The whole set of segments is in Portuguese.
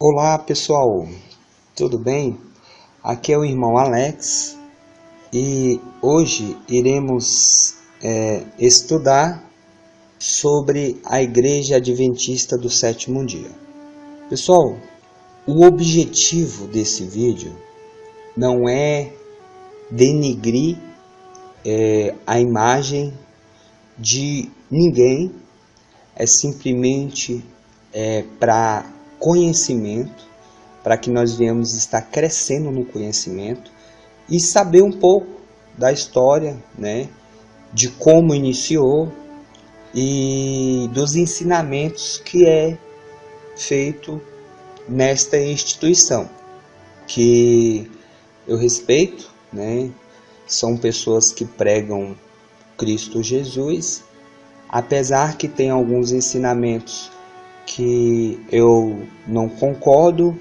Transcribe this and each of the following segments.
Olá pessoal, tudo bem? Aqui é o irmão Alex e hoje iremos estudar sobre a Igreja Adventista do Sétimo Dia. Pessoal, o objetivo desse vídeo não é denigrir a imagem de ninguém, é simplesmente para conhecimento, para que nós venhamos estar crescendo no conhecimento e saber um pouco da história, de como iniciou e dos ensinamentos que é feito nesta instituição, que eu respeito, são pessoas que pregam Cristo Jesus, apesar que tem alguns ensinamentos que eu não concordo,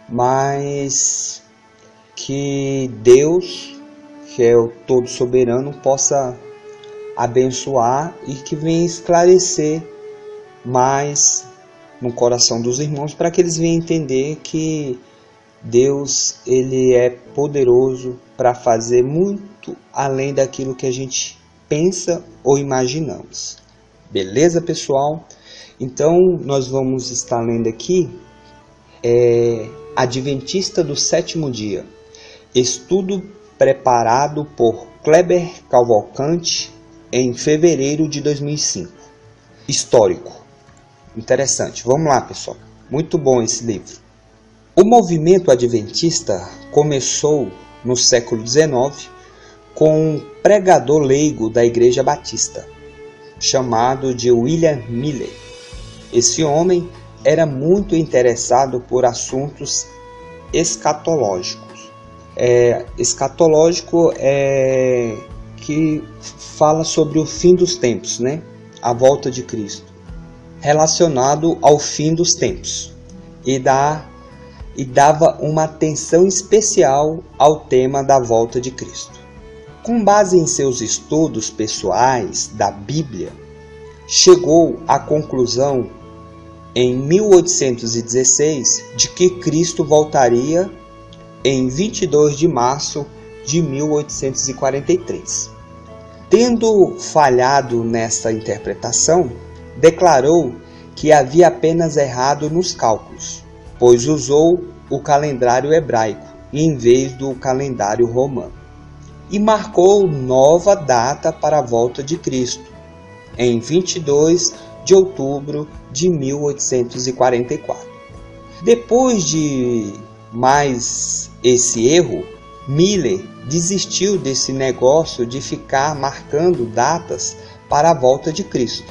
mas que Deus, que é o todo soberano, possa abençoar e que venha esclarecer mais no coração dos irmãos, para que eles venham entender que Deus, ele é poderoso para fazer muito além daquilo que a gente pensa ou imaginamos. Beleza, pessoal? Então, nós vamos estar lendo aqui Adventista do Sétimo Dia, estudo preparado por Kleber Cavalcante em fevereiro de 2005. Histórico. Interessante. Vamos lá, pessoal. Muito bom esse livro. O movimento adventista começou no século XIX com um pregador leigo da Igreja Batista, chamado de William Miller. Esse homem era muito interessado por assuntos escatológicos. Escatológico é que fala sobre o fim dos tempos, a volta de Cristo, relacionado ao fim dos tempos, e dava uma atenção especial ao tema da volta de Cristo. Com base em seus estudos pessoais da Bíblia, chegou à conclusão em 1816 de que Cristo voltaria em 22 de março de 1843. Tendo falhado nessa interpretação, declarou que havia apenas errado nos cálculos, pois usou o calendário hebraico em vez do calendário romano, e marcou nova data para a volta de Cristo, em 22 de outubro de 1844. Depois de mais esse erro, Miller desistiu desse negócio de ficar marcando datas para a volta de Cristo.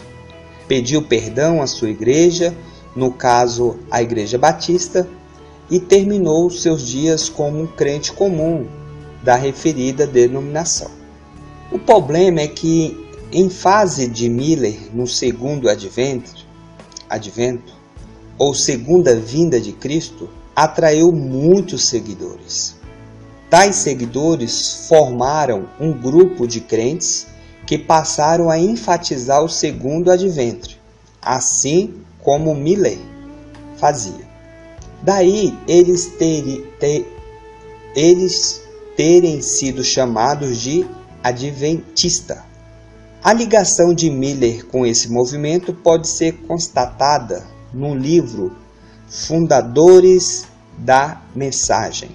Pediu perdão à sua igreja, no caso a Igreja Batista, e terminou seus dias como um crente comum da referida denominação. O problema é que, em fase de Miller, no segundo advento, ou segunda vinda de Cristo, atraiu muitos seguidores. Tais seguidores formaram um grupo de crentes que passaram a enfatizar o segundo advento, assim como Miller fazia. Daí eles terem sido chamados de adventista. A ligação de Miller com esse movimento pode ser constatada no livro Fundadores da Mensagem,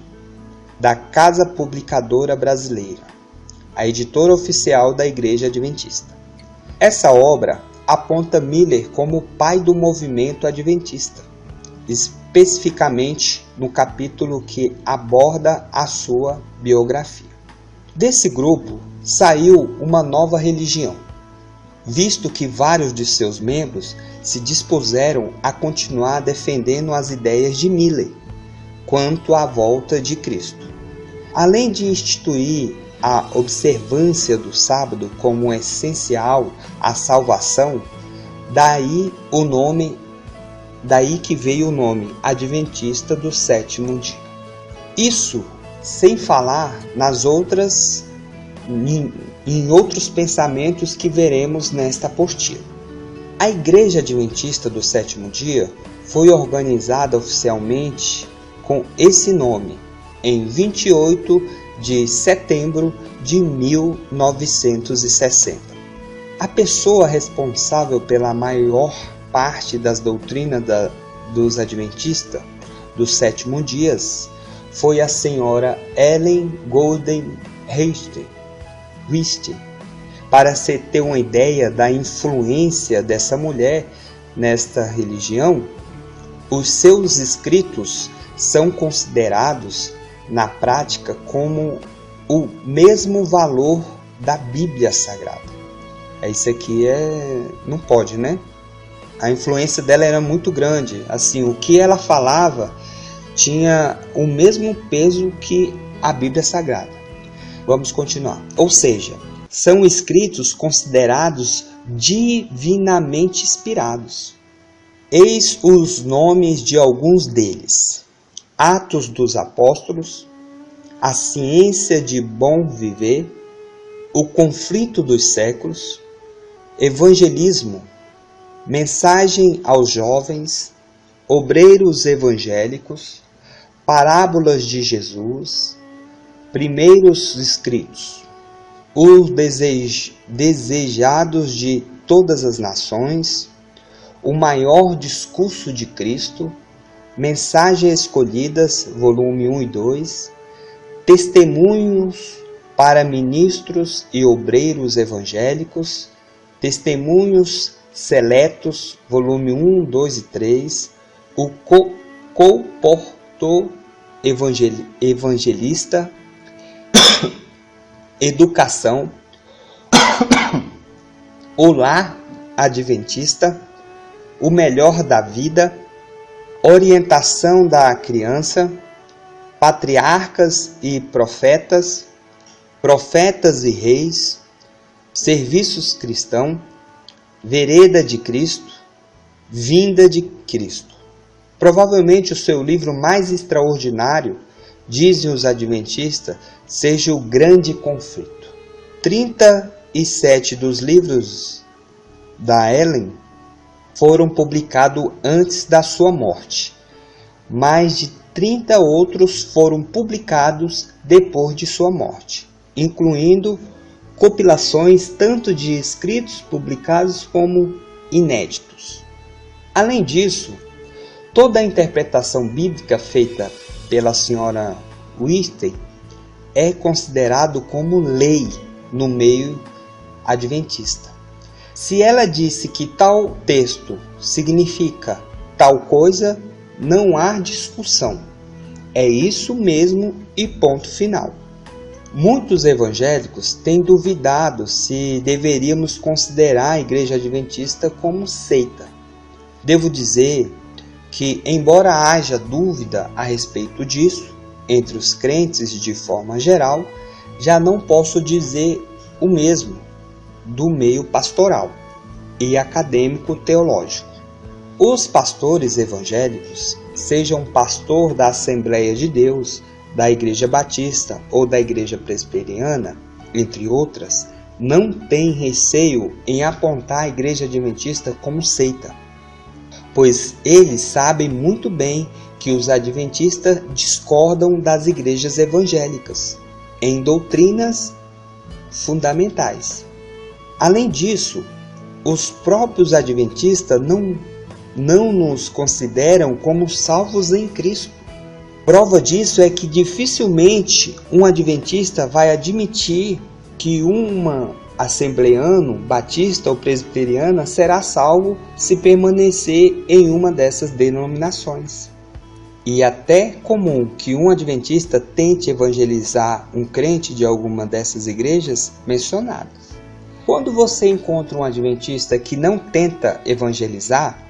da Casa Publicadora Brasileira, a editora oficial da Igreja Adventista. Essa obra aponta Miller como o pai do movimento adventista, especificamente no capítulo que aborda a sua biografia. Desse grupo saiu uma nova religião, visto que vários de seus membros se dispuseram a continuar defendendo as ideias de Miller quanto à volta de Cristo. Além de instituir a observância do sábado como essencial à salvação, daí que veio o nome Adventista do Sétimo Dia. Isso sem falar em outros pensamentos que veremos nesta apostila. A Igreja Adventista do Sétimo Dia foi organizada oficialmente com esse nome em 28 de setembro de 1960. A pessoa responsável pela maior parte das doutrinas dos adventistas dos sétimos dias foi a senhora Ellen Golden Wist. Para se ter uma ideia da influência dessa mulher nesta religião, os seus escritos são considerados na prática como o mesmo valor da Bíblia Sagrada. Isso aqui não pode, né? A influência dela era muito grande. Assim, o que ela falava tinha o mesmo peso que a Bíblia Sagrada. Vamos continuar. Ou seja, são escritos considerados divinamente inspirados. Eis os nomes de alguns deles: Atos dos Apóstolos, A Ciência de Bom Viver, O Conflito dos Séculos, Evangelismo, Mensagem aos Jovens, Obreiros Evangélicos, Parábolas de Jesus, Primeiros Escritos, Os Desejados de Todas as Nações, O Maior Discurso de Cristo, Mensagens Escolhidas, volume 1 e 2, Testemunhos para Ministros e Obreiros Evangélicos, Testemunhos Seletos, volume 1, 2 e 3, O Colportor Evangelista, Educação, O Lar Adventista, O Melhor da Vida, Orientação da Criança, Patriarcas e Profetas, Profetas e Reis, Serviços Cristãos, Vereda de Cristo, Vinda de Cristo. Provavelmente o seu livro mais extraordinário, dizem os adventistas, seja O Grande Conflito. 37 dos livros da Ellen foram publicados antes da sua morte. Mais de 30 outros foram publicados depois de sua morte, incluindo compilações tanto de escritos publicados como inéditos. Além disso, toda a interpretação bíblica feita pela senhora Whitney é considerado como lei no meio adventista. Se ela disse que tal texto significa tal coisa, não há discussão. É isso mesmo e ponto final. Muitos evangélicos têm duvidado se deveríamos considerar a Igreja Adventista como seita. Devo dizer que, embora haja dúvida a respeito disso, entre os crentes de forma geral, já não posso dizer o mesmo do meio pastoral e acadêmico teológico. Os pastores evangélicos, seja um pastor da Assembleia de Deus, da Igreja Batista ou da Igreja Presbiteriana, entre outras, não têm receio em apontar a Igreja Adventista como seita, pois eles sabem muito bem que os adventistas discordam das igrejas evangélicas em doutrinas fundamentais. Além disso, os próprios adventistas não nos consideram como salvos em Cristo. Prova disso é que dificilmente um adventista vai admitir que uma assembleano, batista ou presbiteriana será salvo se permanecer em uma dessas denominações. E até comum que um adventista tente evangelizar um crente de alguma dessas igrejas mencionadas. Quando você encontra um adventista que não tenta evangelizar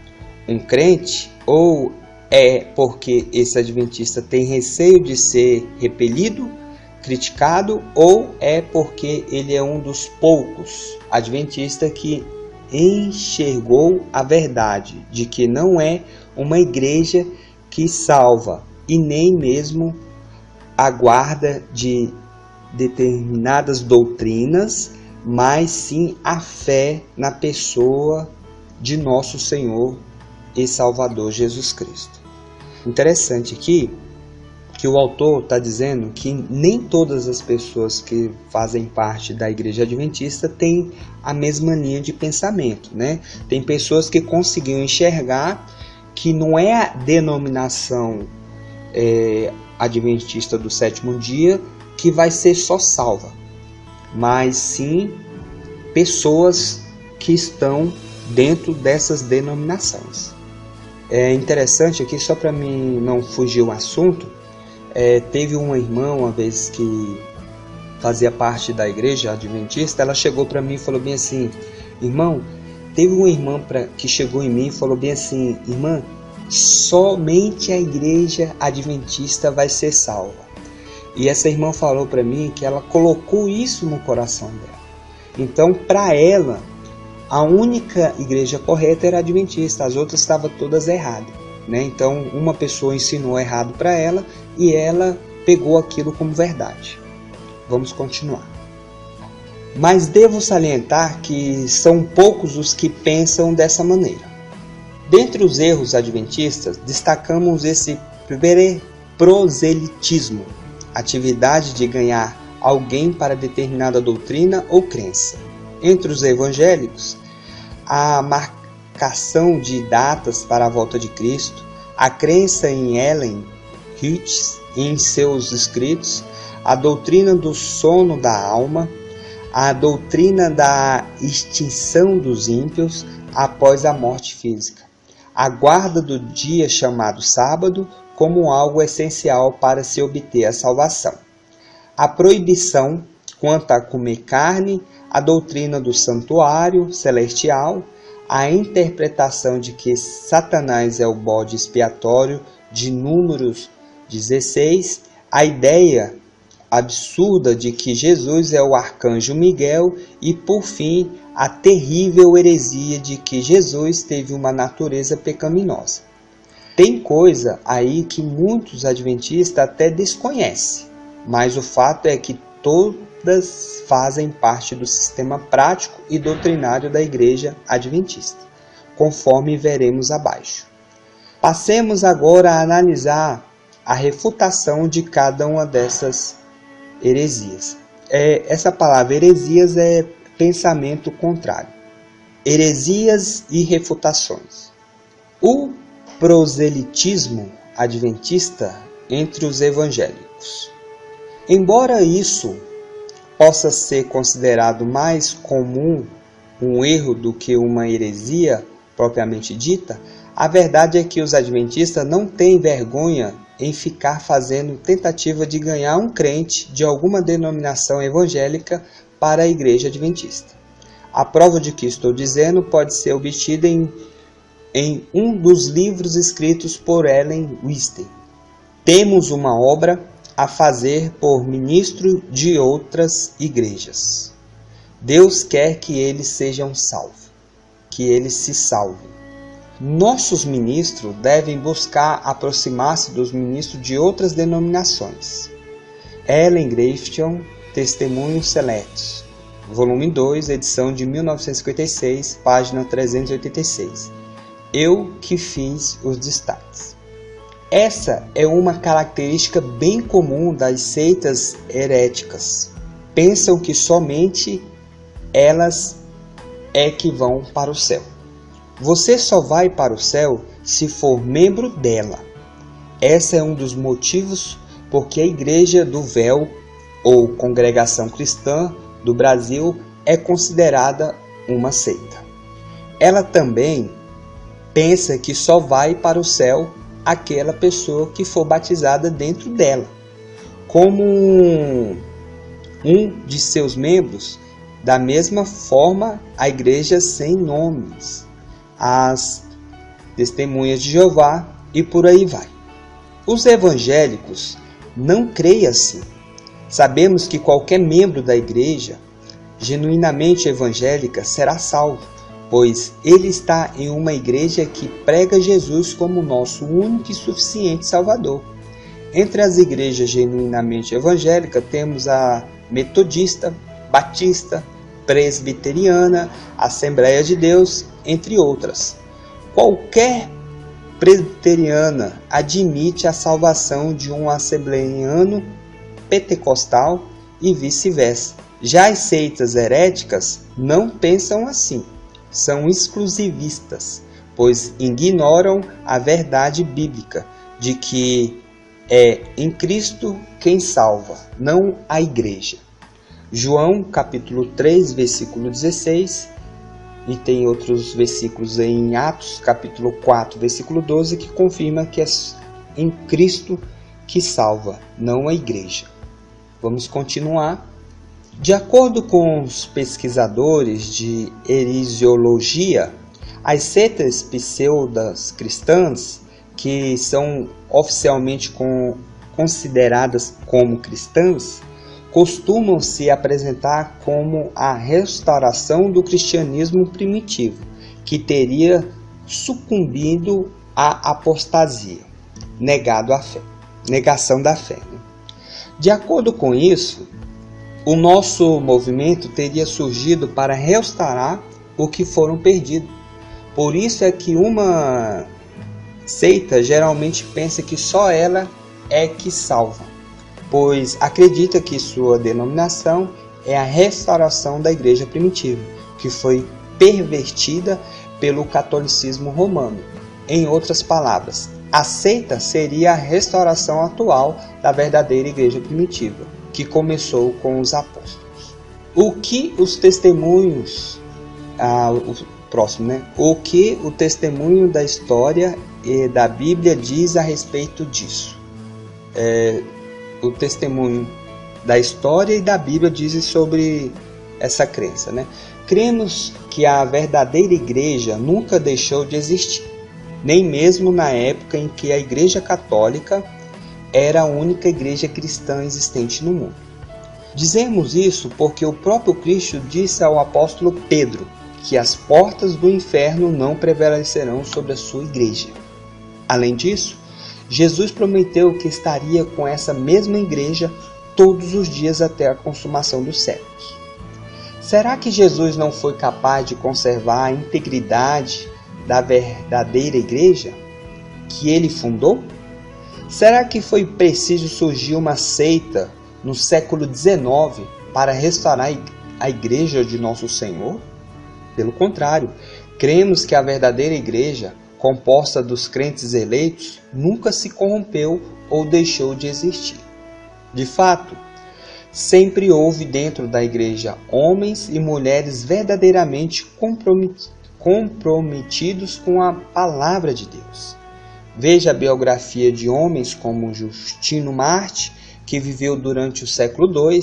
um crente, ou é porque esse adventista tem receio de ser repelido, criticado, ou é porque ele é um dos poucos adventistas que enxergou a verdade de que não é uma igreja que salva e nem mesmo aguarda de determinadas doutrinas, mas sim a fé na pessoa de nosso Senhor e Salvador Jesus Cristo. Interessante aqui que o autor está dizendo que nem todas as pessoas que fazem parte da Igreja Adventista têm a mesma linha de pensamento, né? Tem pessoas que conseguiram enxergar que não é a denominação adventista do sétimo dia que vai ser só salva, mas sim pessoas que estão dentro dessas denominações. É interessante aqui, só para mim não fugir o assunto, teve uma irmã uma vez que fazia parte da Igreja Adventista. Ela chegou para mim e falou bem assim: irmão, teve uma irmã que chegou em mim e falou bem assim: irmã, somente a Igreja Adventista vai ser salva. E essa irmã falou para mim que ela colocou isso no coração dela. Então, para ela, a única igreja correta era a Adventista, as outras estavam todas erradas, né? Então, uma pessoa ensinou errado para ela e ela pegou aquilo como verdade. Vamos continuar. Mas devo salientar que são poucos os que pensam dessa maneira. Dentre os erros adventistas, destacamos esse proselitismo, atividade de ganhar alguém para determinada doutrina ou crença. Entre os evangélicos, a marcação de datas para a volta de Cristo, a crença em Ellen White e em seus escritos, a doutrina do sono da alma, a doutrina da extinção dos ímpios após a morte física, a guarda do dia chamado sábado como algo essencial para se obter a salvação, a proibição quanto a comer carne, a doutrina do santuário celestial, a interpretação de que Satanás é o bode expiatório de Números 16, a ideia absurda de que Jesus é o arcanjo Miguel e, por fim, a terrível heresia de que Jesus teve uma natureza pecaminosa. Tem coisa aí que muitos adventistas até desconhecem, mas o fato é que todas fazem parte do sistema prático e doutrinário da Igreja Adventista, conforme veremos abaixo. Passemos agora a analisar a refutação de cada uma dessas heresias. Essa palavra heresias é pensamento contrário. Heresias e refutações. O proselitismo adventista entre os evangélicos. Embora isso possa ser considerado mais comum um erro do que uma heresia propriamente dita, a verdade é que os adventistas não têm vergonha em ficar fazendo tentativa de ganhar um crente de alguma denominação evangélica para a Igreja Adventista. A prova de que estou dizendo pode ser obtida em um dos livros escritos por Ellen White. Temos uma obra a fazer por ministro de outras igrejas. Deus quer que eles sejam salvos, que eles se salvem. Nossos ministros devem buscar aproximar-se dos ministros de outras denominações. Ellen Grafton, Testemunhos Seletos, volume 2, edição de 1956, página 386. Eu que fiz os destaques. Essa é uma característica bem comum das seitas heréticas. Pensam que somente elas é que vão para o céu. Você só vai para o céu se for membro dela. Esse é um dos motivos porque a Igreja do Véu, ou Congregação Cristã do Brasil, é considerada uma seita. Ela também pensa que só vai para o céu aquela pessoa que for batizada dentro dela, como um de seus membros. Da mesma forma, a igreja sem nomes, as testemunhas de Jeová e por aí vai. Os evangélicos não creem assim. Sabemos que qualquer membro da igreja genuinamente evangélica será salvo, pois ele está em uma igreja que prega Jesus como nosso único e suficiente Salvador. Entre as igrejas genuinamente evangélicas temos a Metodista, Batista, Presbiteriana, Assembleia de Deus, entre outras. Qualquer presbiteriana admite a salvação de um assembleiano pentecostal e vice-versa. Já as seitas heréticas não pensam assim, são exclusivistas, pois ignoram a verdade bíblica de que é em Cristo quem salva, não a igreja. João capítulo 3, versículo 16, e tem outros versículos em Atos capítulo 4, versículo 12, que confirma que é em Cristo que salva, não a igreja. Vamos continuar. De acordo com os pesquisadores de heresiologia, as seitas pseudas cristãs, que são oficialmente consideradas como cristãs, costumam se apresentar como a restauração do cristianismo primitivo, que teria sucumbido à apostasia, negação da fé. De acordo com isso, o nosso movimento teria surgido para restaurar o que foram perdido. Por isso é que uma seita geralmente pensa que só ela é que salva, pois acredita que sua denominação é a restauração da igreja primitiva, que foi pervertida pelo catolicismo romano. Em outras palavras, a seita seria a restauração atual da verdadeira igreja primitiva, que começou com os apóstolos. O que os testemunhos, o que o testemunho da história e da Bíblia diz a respeito disso? O testemunho da história e da Bíblia dizem sobre essa crença, né? Cremos que a verdadeira igreja nunca deixou de existir, nem mesmo na época em que a Igreja Católica era a única igreja cristã existente no mundo. Dizemos isso porque o próprio Cristo disse ao apóstolo Pedro que as portas do inferno não prevalecerão sobre a sua igreja. Além disso, Jesus prometeu que estaria com essa mesma igreja todos os dias até a consumação dos séculos. Será que Jesus não foi capaz de conservar a integridade da verdadeira igreja que ele fundou? Será que foi preciso surgir uma seita no século XIX para restaurar a igreja de nosso Senhor? Pelo contrário, cremos que a verdadeira igreja, composta dos crentes eleitos, nunca se corrompeu ou deixou de existir. De fato, sempre houve dentro da igreja homens e mulheres verdadeiramente comprometidos com a palavra de Deus. Veja a biografia de homens como Justino Marte, que viveu durante o século II,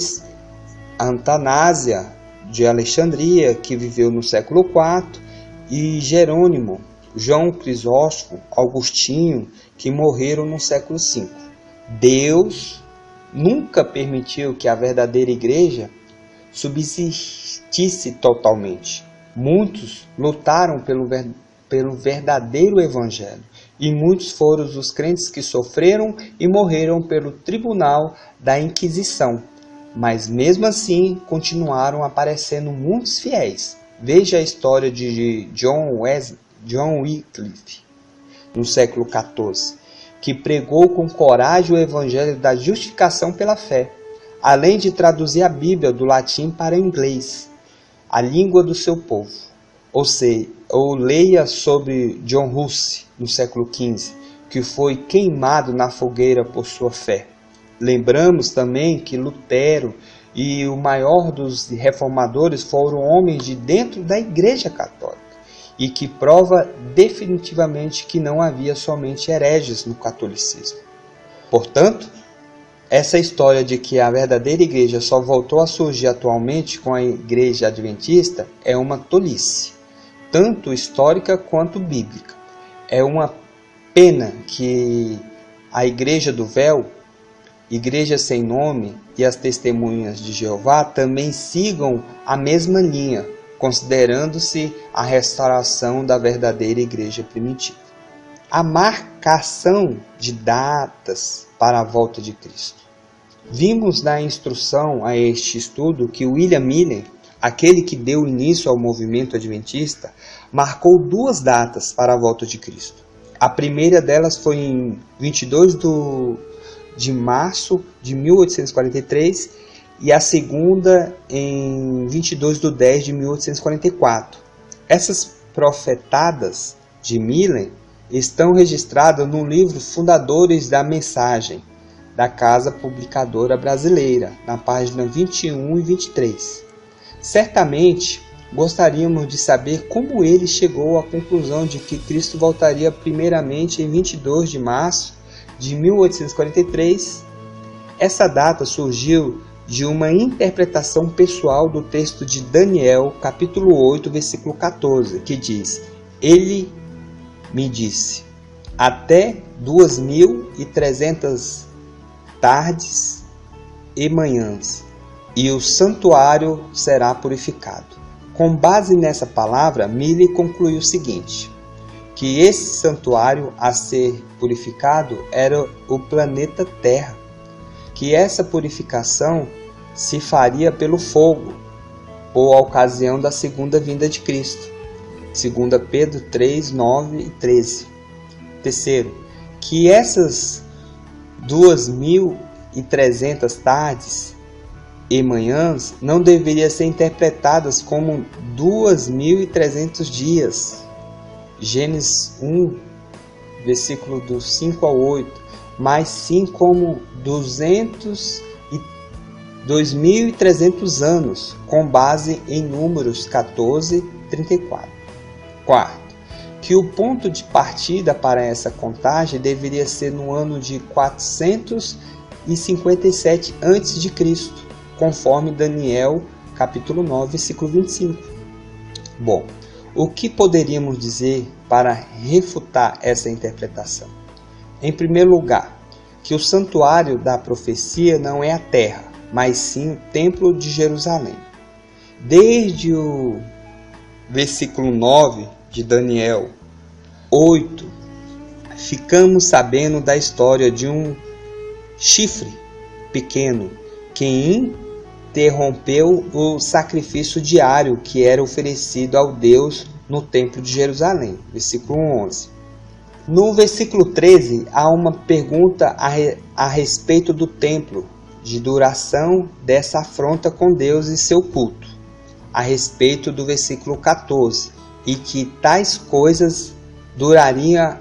Antanásia de Alexandria, que viveu no século IV, e Jerônimo, João Crisóstomo, Agostinho, que morreram no século V. Deus nunca permitiu que a verdadeira igreja subsistisse totalmente. Muitos lutaram pelo verdadeiro evangelho, e muitos foram os crentes que sofreram e morreram pelo tribunal da Inquisição. Mas mesmo assim continuaram aparecendo muitos fiéis. Veja a história de John Wycliffe, no século XIV, que pregou com coragem o evangelho da justificação pela fé, além de traduzir a Bíblia do latim para o inglês, a língua do seu povo. Ou leia sobre John Huss, no século XV, que foi queimado na fogueira por sua fé. Lembramos também que Lutero e o maior dos reformadores foram homens de dentro da Igreja Católica, e que prova definitivamente que não havia somente hereges no catolicismo. Portanto, essa história de que a verdadeira igreja só voltou a surgir atualmente com a Igreja Adventista é uma tolice, tanto histórica quanto bíblica. É uma pena que a Igreja do Véu, Igreja Sem Nome e as Testemunhas de Jeová também sigam a mesma linha, considerando-se a restauração da verdadeira igreja primitiva. A marcação de datas para a volta de Cristo. Vimos na instrução a este estudo que William Miller, aquele que deu início ao movimento adventista, marcou 2 datas para a volta de Cristo. A primeira delas foi em 22 de março de 1843 e a segunda em 22/10 de 1844. Essas profetadas de Miller estão registradas no livro Fundadores da Mensagem, da Casa Publicadora Brasileira, na página 21 e 23. Certamente, gostaríamos de saber como ele chegou à conclusão de que Cristo voltaria primeiramente em 22 de março de 1843. Essa data surgiu de uma interpretação pessoal do texto de Daniel, capítulo 8, versículo 14, que diz: Ele me disse, até 2.300 tardes e manhãs, e o santuário será purificado. Com base nessa palavra, Miller concluiu o seguinte, que esse santuário a ser purificado era o planeta Terra, que essa purificação se faria pelo fogo, por ocasião da segunda vinda de Cristo. 2 Pedro 3, 9 e 13. Terceiro, que essas 2.300 tardes e manhãs não deveriam ser interpretadas como 2.300 dias. Gênesis 1, versículo do 5 ao 8, mas sim como 2.300 anos, com base em Números 14, 34. Quarto, que o ponto de partida para essa contagem deveria ser no ano de 457 a.C., conforme Daniel, capítulo 9, versículo 25. Bom, o que poderíamos dizer para refutar essa interpretação? Em primeiro lugar, que o santuário da profecia não é a terra, mas sim o templo de Jerusalém. Desde o versículo 9 de Daniel 8, ficamos sabendo da história de um chifre pequeno que interrompeu o sacrifício diário que era oferecido ao Deus no templo de Jerusalém. Versículo 11. No versículo 13, há uma pergunta a respeito do templo, de duração dessa afronta com Deus e seu culto, a respeito do versículo 14, e que tais coisas durariam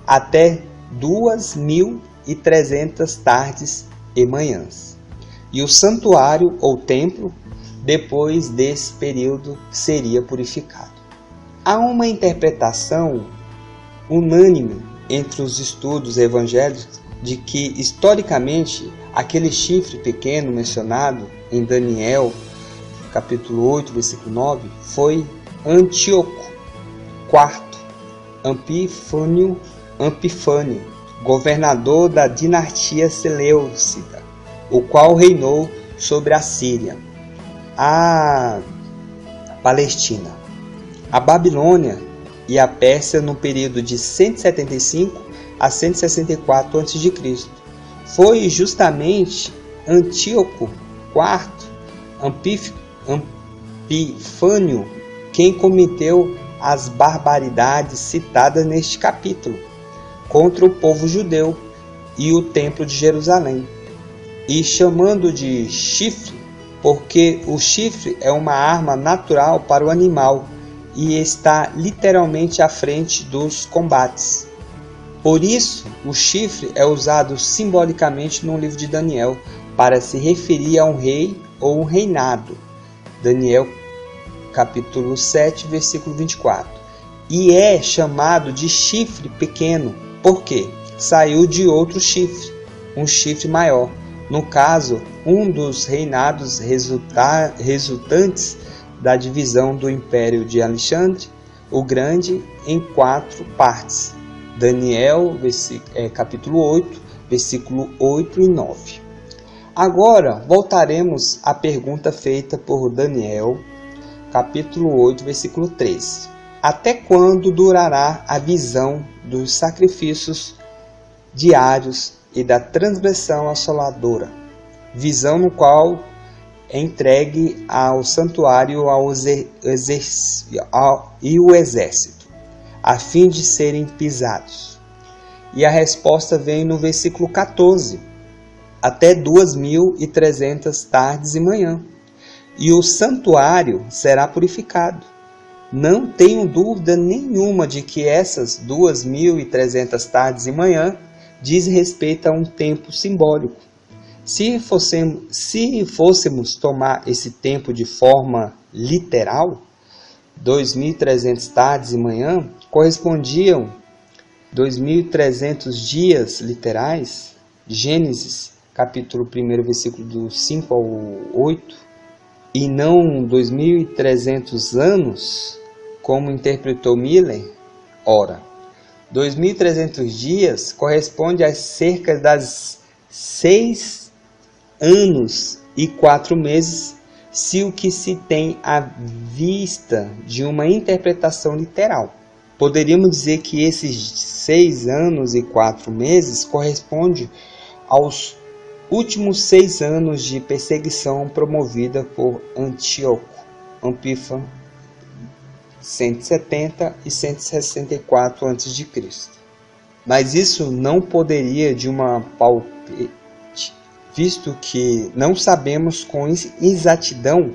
até 2.300 tardes e manhãs. E o santuário ou templo, depois desse período, seria purificado. Há uma interpretação unânime entre os estudos evangélicos de que, historicamente, aquele chifre pequeno mencionado em Daniel, capítulo 8, versículo 9, foi Antíoco IV Epifânio, governador da dinastia Seleucida, o qual reinou sobre a Síria, a Palestina, a Babilônia e a Pérsia no período de 175 a 164 a.C. Foi justamente Antíoco IV Epifânio quem cometeu as barbaridades citadas neste capítulo contra o povo judeu e o templo de Jerusalém, e chamando de chifre, porque o chifre é uma arma natural para o animal e está literalmente à frente dos combates. Por isso, o chifre é usado simbolicamente no livro de Daniel para se referir a um rei ou um reinado. Daniel capítulo 7, versículo 24. E é chamado de chifre pequeno, porque saiu de outro chifre, um chifre maior. No caso, um dos reinados resultantes da divisão do Império de Alexandre o Grande em 4 partes. Daniel, capítulo 8, versículo 8 e 9. Agora, voltaremos à pergunta feita por Daniel, capítulo 8, versículo 13. Até quando durará a visão dos sacrifícios diários e da transgressão assoladora? Visão no qual é entregue ao santuário e o exército, a fim de serem pisados. E a resposta vem no versículo 14. Até 2.300 tardes e manhã. E o santuário será purificado. Não tenho dúvida nenhuma de que essas 2.300 tardes e manhã diz respeito a um tempo simbólico. Se fôssemos tomar esse tempo de forma literal, 2.300 tardes e manhã correspondiam 2.300 dias literais, Gênesis, capítulo 1, versículo do 5 ao 8, e não 2.300 anos, como interpretou Miller. Ora, 2.300 dias corresponde a cerca das 6 anos e 4 meses, se o que se tem à vista de uma interpretação literal. Poderíamos dizer que esses 6 anos e 4 meses correspondem aos últimos 6 anos de perseguição promovida por Antíoco Epífanes, 170 e 164 a.C. Mas isso não poderia de uma palpite, visto que não sabemos com exatidão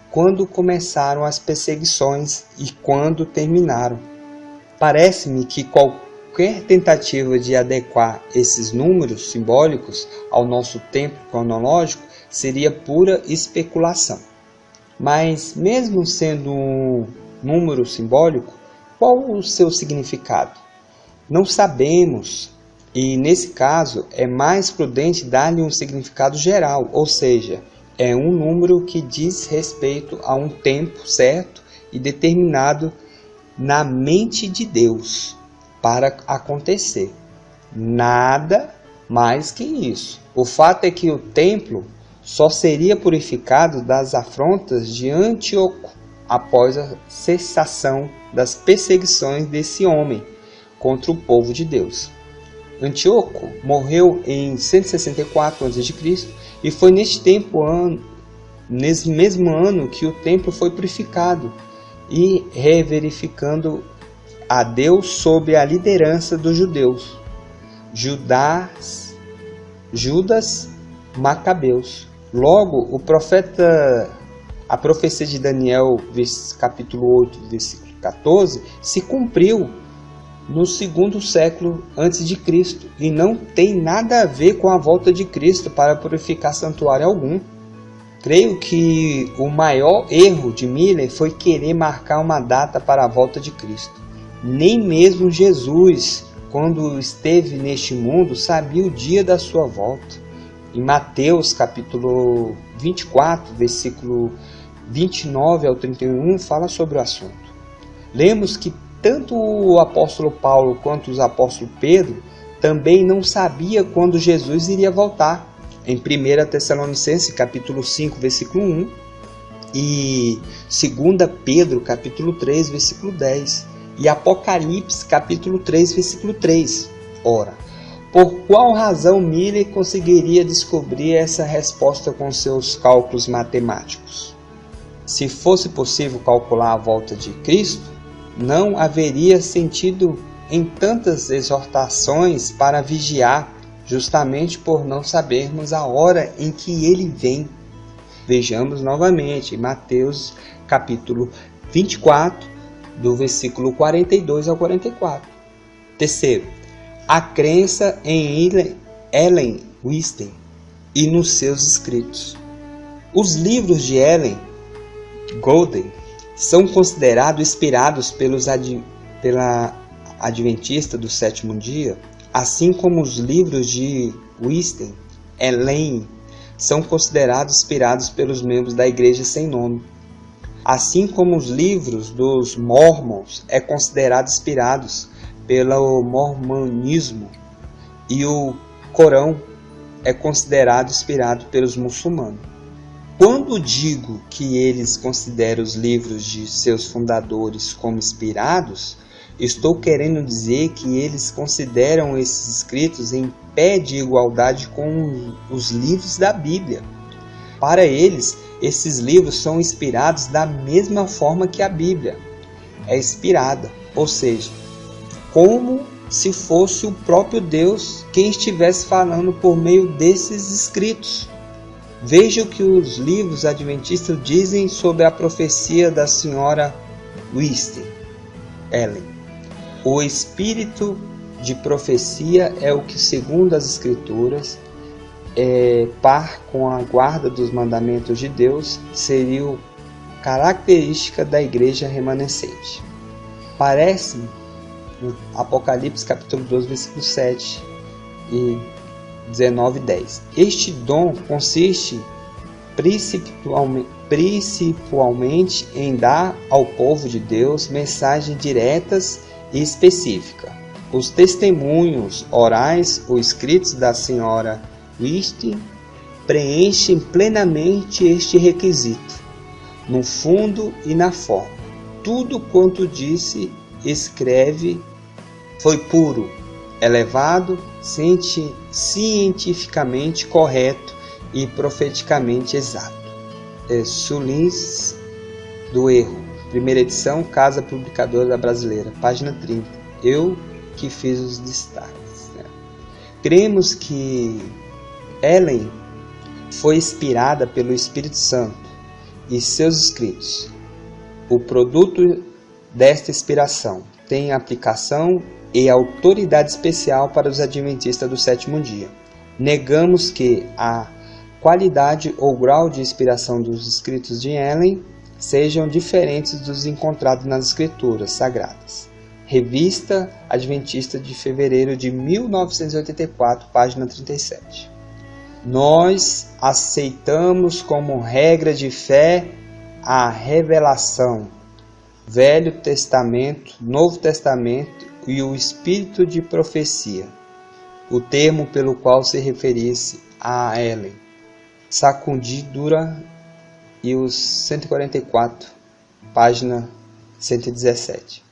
quando começaram as perseguições e quando terminaram. Parece-me que qualquer tentativa de adequar esses números simbólicos ao nosso tempo cronológico seria pura especulação. Mas, mesmo sendo um número simbólico, qual o seu significado? Não sabemos, e nesse caso é mais prudente dar-lhe um significado geral, ou seja, é um número que diz respeito a um tempo certo e determinado na mente de Deus para acontecer. Nada mais que isso. O fato é que o templo só seria purificado das afrontas de Antíoco após a cessação das perseguições desse homem contra o povo de Deus. Antíoco morreu em 164 a.C. e foi nesse mesmo ano que o templo foi purificado e reverificando a Deus sob a liderança dos judeus, Judas Macabeus. Logo, a profecia de Daniel, capítulo 8, versículo 14, se cumpriu no 2º século antes de Cristo e não tem nada a ver com a volta de Cristo para purificar santuário algum. Creio que o maior erro de Miller foi querer marcar uma data para a volta de Cristo. Nem mesmo Jesus, quando esteve neste mundo, sabia o dia da sua volta. Em Mateus capítulo 24, versículo 29 ao 31, fala sobre o assunto. Lemos que tanto o apóstolo Paulo quanto o apóstolo Pedro também não sabia quando Jesus iria voltar. Em 1 Tessalonicenses capítulo 5, versículo 1 e 2 Pedro capítulo 3, versículo 10 e Apocalipse capítulo 3, versículo 3. Ora, por qual razão Miller conseguiria descobrir essa resposta com seus cálculos matemáticos? Se fosse possível calcular a volta de Cristo, não haveria sentido em tantas exortações para vigiar, justamente por não sabermos a hora em que ele vem. Vejamos novamente Mateus capítulo 24, do versículo 42 ao 44. Terceiro, a crença em Ellen White e nos seus escritos. Os livros de Ellen Golden são considerados inspirados pela Adventista do sétimo dia, assim como os livros de White Ellen são considerados inspirados pelos membros da Igreja Sem Nome. Assim como os livros dos Mormons é considerado inspirados pelo mormonismo e o Corão é considerado inspirado pelos muçulmanos. Quando digo que eles consideram os livros de seus fundadores como inspirados, estou querendo dizer que eles consideram esses escritos em pé de igualdade com os livros da Bíblia. Para eles, esses livros são inspirados da mesma forma que a Bíblia é inspirada, ou seja, como se fosse o próprio Deus quem estivesse falando por meio desses escritos. Veja o que os livros adventistas dizem sobre a profecia da senhora Whitney Allen. O espírito de profecia é o que, segundo as escrituras, par com a guarda dos mandamentos de Deus, seria característica da igreja remanescente. Parece-me Apocalipse capítulo 12, versículo 7 e 19 e 10. Este dom consiste principalmente em dar ao povo de Deus mensagens diretas e específicas. Os testemunhos orais ou escritos da senhora Whitney preenchem plenamente este requisito, no fundo e na forma. Tudo quanto disse, escreve, foi puro, elevado, cientificamente correto e profeticamente exato. Sulins do Erro, primeira edição, Casa Publicadora Brasileira, página 30. Eu que fiz os destaques. Cremos que Ellen foi inspirada pelo Espírito Santo e seus escritos. O produto desta inspiração tem aplicação e autoridade especial para os adventistas do sétimo dia. Negamos que a qualidade ou grau de inspiração dos escritos de Ellen sejam diferentes dos encontrados nas escrituras sagradas. Revista Adventista de fevereiro de 1984, página 37. Nós aceitamos como regra de fé a revelação, Velho Testamento, Novo Testamento e o espírito de profecia, o termo pelo qual se referisse a Ellen. Sacundidura e os 144, página 117.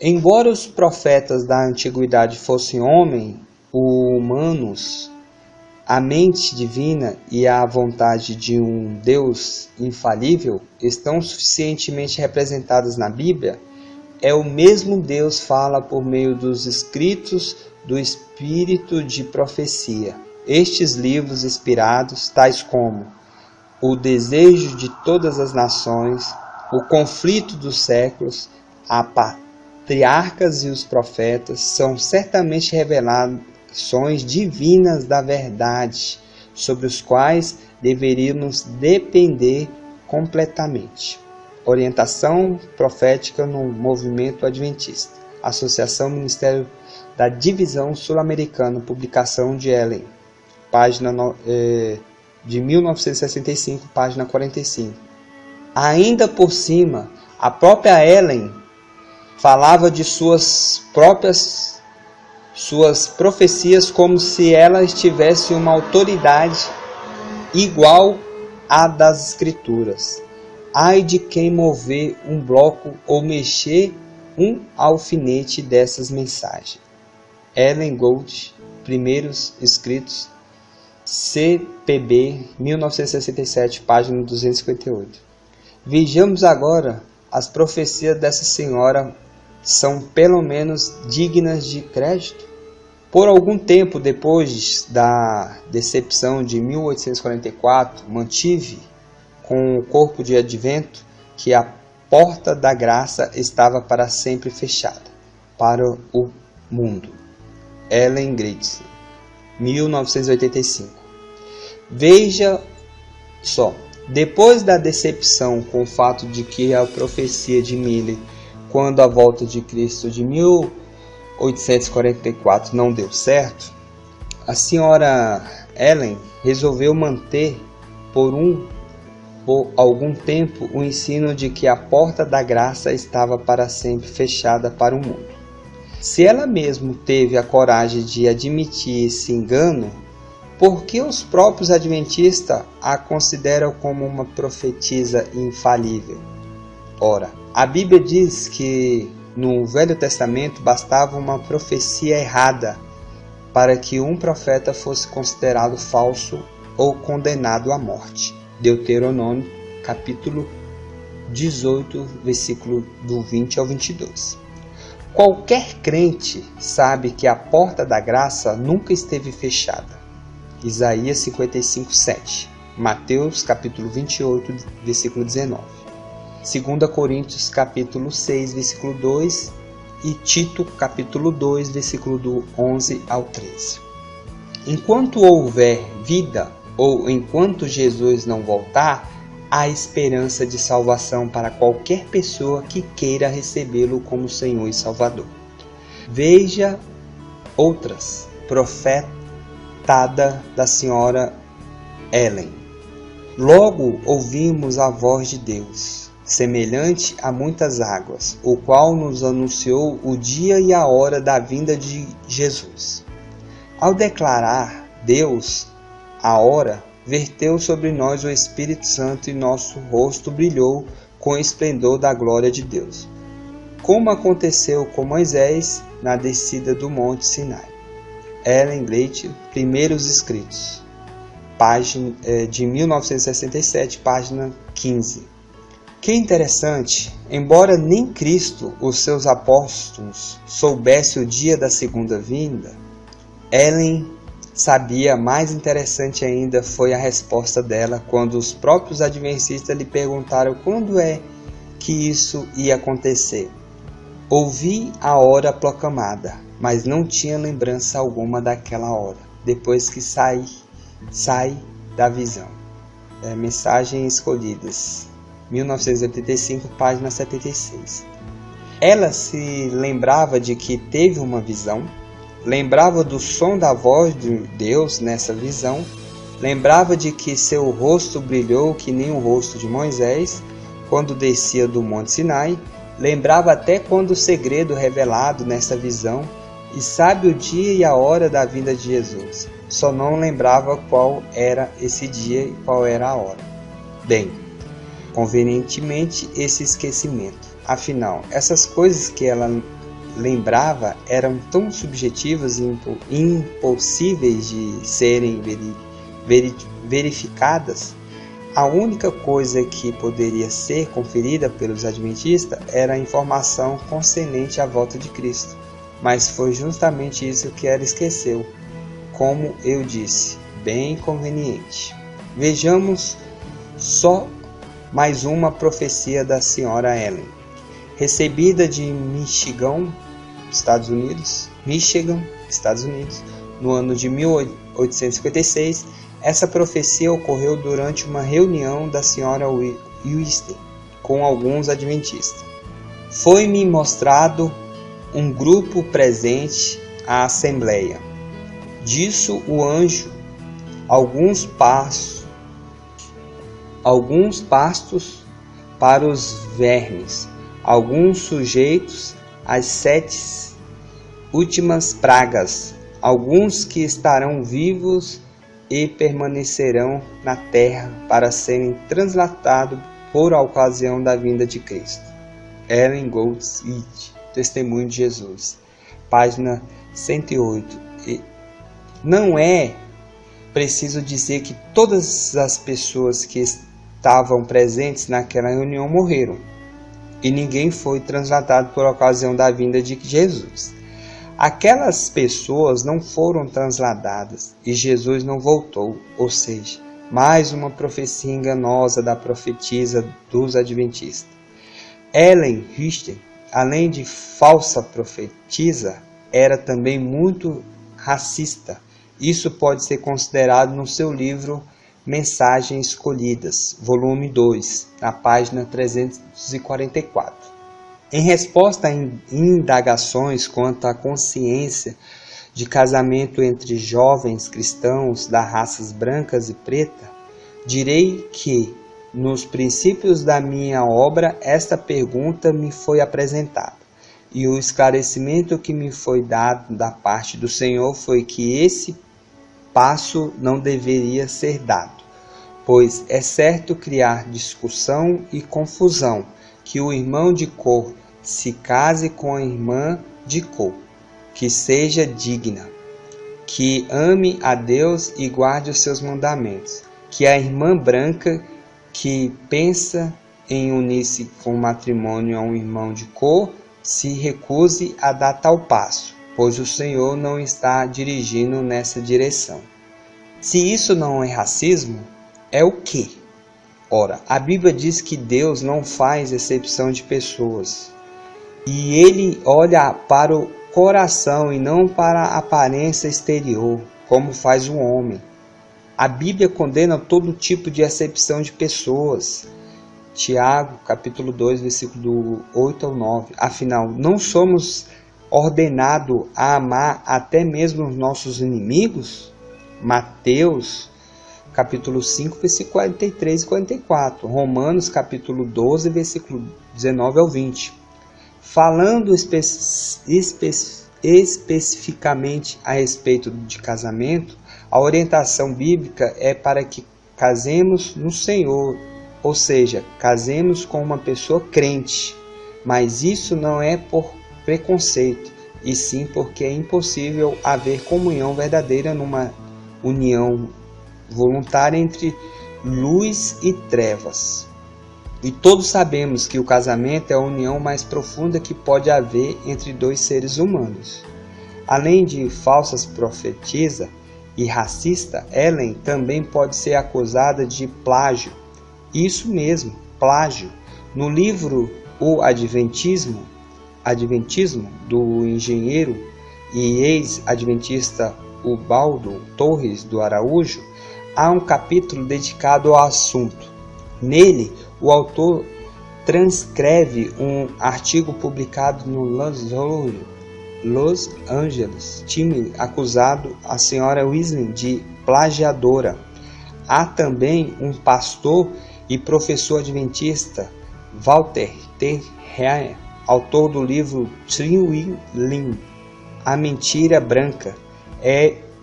Embora os profetas da antiguidade fossem homens humanos, a mente divina e a vontade de um Deus infalível estão suficientemente representadas na Bíblia. É o mesmo Deus fala por meio dos escritos do espírito de profecia. Estes livros inspirados, tais como O Desejo de Todas as Nações, O Conflito dos Séculos, a Patriarcas e os Profetas, são certamente revelações divinas da verdade, sobre os quais deveríamos depender completamente. Orientação profética no movimento adventista. Associação Ministério da Divisão Sul-Americana, publicação de Ellen, página de 1965, página 45. Ainda por cima, a própria Ellen falava de suas profecias como se ela tivesse uma autoridade igual à das Escrituras. Ai de quem mover um bloco ou mexer um alfinete dessas mensagens. Ellen Gold, Primeiros Escritos, CPB, 1967, página 258. Vejamos agora, as profecias dessa senhora são pelo menos dignas de crédito? Por algum tempo depois da decepção de 1844, mantive com o corpo de advento que a porta da graça estava para sempre fechada para o mundo. Ellen Gold, 1985. Veja só, depois da decepção com o fato de que a profecia de Miller, quando a volta de Cristo de 1844 não deu certo, a senhora Ellen resolveu manter por algum tempo o ensino de que a porta da graça estava para sempre fechada para o mundo. Se ela mesma teve a coragem de admitir esse engano, por que os próprios adventistas a consideram como uma profetisa infalível? Ora, a Bíblia diz que no Velho Testamento bastava uma profecia errada para que um profeta fosse considerado falso ou condenado à morte. Deuteronômio, capítulo 18, versículo do 20 ao 22. Qualquer crente sabe que a porta da graça nunca esteve fechada. Isaías 55:7, Mateus capítulo 28, versículo 19, 2 Coríntios capítulo 6, versículo 2 e Tito capítulo 2, versículo do 11 ao 13. Enquanto houver vida ou enquanto Jesus não voltar, há esperança de salvação para qualquer pessoa que queira recebê-lo como Senhor e Salvador. Veja outras, profetada da senhora Ellen. Logo ouvimos a voz de Deus, semelhante a muitas águas, o qual nos anunciou o dia e a hora da vinda de Jesus. Ao declarar Deus a hora, verteu sobre nós o Espírito Santo e nosso rosto brilhou com o esplendor da glória de Deus, como aconteceu com Moisés na descida do Monte Sinai. Ellen White, Primeiros Escritos, página de 1967, página 15. Que interessante, embora nem Cristo, os seus apóstolos, soubesse o dia da segunda vinda, Ellen sabia. Mais interessante ainda foi a resposta dela quando os próprios adventistas lhe perguntaram quando é que isso ia acontecer. Ouvi a hora proclamada, mas não tinha lembrança alguma daquela hora, depois que sai da visão. Mensagens Escolhidas, 1985, página 76. Ela se lembrava de que teve uma visão, lembrava do som da voz de Deus nessa visão, lembrava de que seu rosto brilhou que nem o rosto de Moisés quando descia do Monte Sinai, lembrava até quando o segredo revelado nessa visão e sabe o dia e a hora da vinda de Jesus. Só não lembrava qual era esse dia e qual era a hora. Bem, convenientemente esse esquecimento. Afinal, essas coisas que ela lembrava eram tão subjetivas e impossíveis de serem verificadas. A única coisa que poderia ser conferida pelos adventistas era a informação concernente à volta de Cristo. Mas foi justamente isso que ela esqueceu. Como eu disse, bem conveniente. Vejamos só mais uma profecia da senhora Ellen. Recebida de Michigan, Estados Unidos, no ano de 1856, essa profecia ocorreu durante uma reunião da senhora Winston com alguns adventistas. Foi-me mostrado um grupo presente à assembleia. Disso o anjo, alguns pastos para os vermes, alguns sujeitos às 7 últimas pragas, alguns que estarão vivos e permanecerão na terra para serem translatados por ocasião da vinda de Cristo. Ellen Goldsmith, Testemunho de Jesus, página 108. Não é preciso dizer que todas as pessoas que estavam presentes naquela reunião morreram, e ninguém foi translatado por ocasião da vinda de Jesus. Aquelas pessoas não foram transladadas e Jesus não voltou, ou seja, mais uma profecia enganosa da profetisa dos adventistas. Ellen White, além de falsa profetisa, era também muito racista. Isso pode ser considerado no seu livro Mensagens Escolhidas, volume 2, na página 344. Em resposta a indagações quanto à consciência de casamento entre jovens cristãos das raças brancas e preta, direi que, nos princípios da minha obra, esta pergunta me foi apresentada, e o esclarecimento que me foi dado da parte do Senhor foi que esse passo não deveria ser dado, pois é certo criar discussão e confusão que o irmão de cor se case com a irmã de cor, que seja digna, que ame a Deus e guarde os seus mandamentos, que a irmã branca que pensa em unir-se com matrimônio a um irmão de cor se recuse a dar tal passo, pois o Senhor não está dirigindo nessa direção. Se isso não é racismo, é o quê? Ora, a Bíblia diz que Deus não faz exceção de pessoas. E Ele olha para o coração e não para a aparência exterior, como faz o homem. A Bíblia condena todo tipo de acepção de pessoas. Tiago, capítulo 2, versículo 8 ao 9. Afinal, não somos ordenados a amar até mesmo os nossos inimigos? Mateus, capítulo 5, versículo 43 e 44. Romanos, capítulo 12, versículo 19 ao 20. Falando especificamente a respeito de casamento, a orientação bíblica é para que casemos no Senhor, ou seja, casemos com uma pessoa crente. Mas isso não é por preconceito, e sim porque é impossível haver comunhão verdadeira numa união voluntária entre luz e trevas. E todos sabemos que o casamento é a união mais profunda que pode haver entre dois seres humanos. Além de falsas profetisa e racista, Ellen também pode ser acusada de plágio. Isso mesmo, plágio. No livro O Adventismo, do engenheiro e ex-adventista Ubaldo Torres do Araújo, há um capítulo dedicado ao assunto. Nele, o autor transcreve um artigo publicado no Los Angeles Times acusando a senhora Wesley de plagiadora. Há também um pastor e professor adventista, Walter T. Heer, autor do livro Twilling, A Mentira Branca.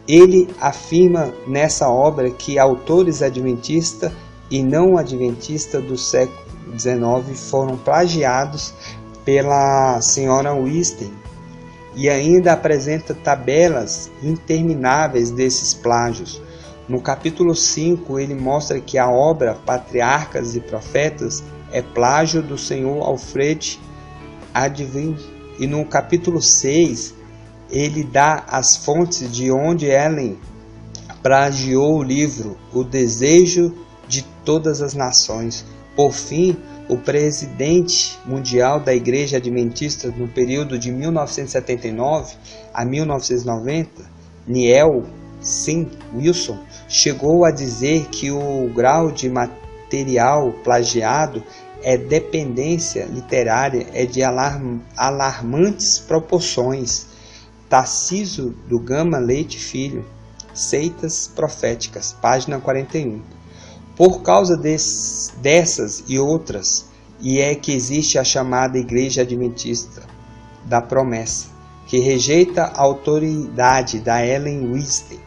Ele afirma nessa obra que autores adventistas e não adventistas do século XIX foram plagiados pela senhora Wesley, e ainda apresenta tabelas intermináveis desses plágios. No capítulo 5, ele mostra que a obra Patriarcas e Profetas é plágio do senhor Alfred Advin, e no capítulo 6, ele dá as fontes de onde Ellen plagiou o livro O Desejo de Todas as Nações. Por fim, o presidente mundial da Igreja Adventista no período de 1979 a 1990, Neil C. Wilson, chegou a dizer que o grau de material plagiado dependência literária é de alarmantes proporções. Tarcísio do Gama Leite Filho, Seitas Proféticas, página 41. Por causa dessas e outras, é que existe a chamada Igreja Adventista da Promessa, que rejeita a autoridade da Ellen Wesley.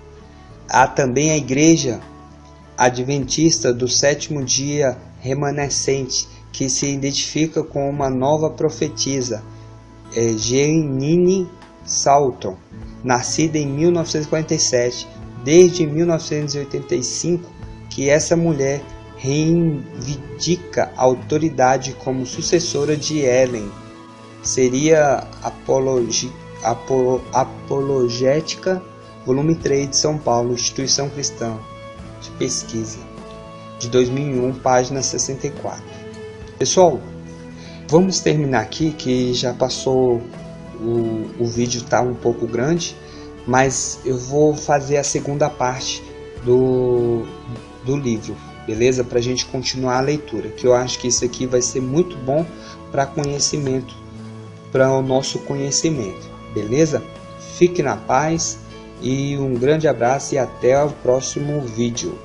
Há também a Igreja Adventista do Sétimo Dia Remanescente, que se identifica com uma nova profetisa, Jeanine Salton, nascida em 1947. Desde 1985 que essa mulher reivindica a autoridade como sucessora de Ellen. Seria Apologética, volume 3 de São Paulo, Instituição Cristã de Pesquisa, de 2001, página 64. Pessoal, vamos terminar aqui, que já passou, o vídeo está um pouco grande, mas eu vou fazer a segunda parte do livro, beleza? Para a gente continuar a leitura, que eu acho que isso aqui vai ser muito bom para conhecimento, para o nosso conhecimento, beleza? Fique na paz e um grande abraço e até o próximo vídeo.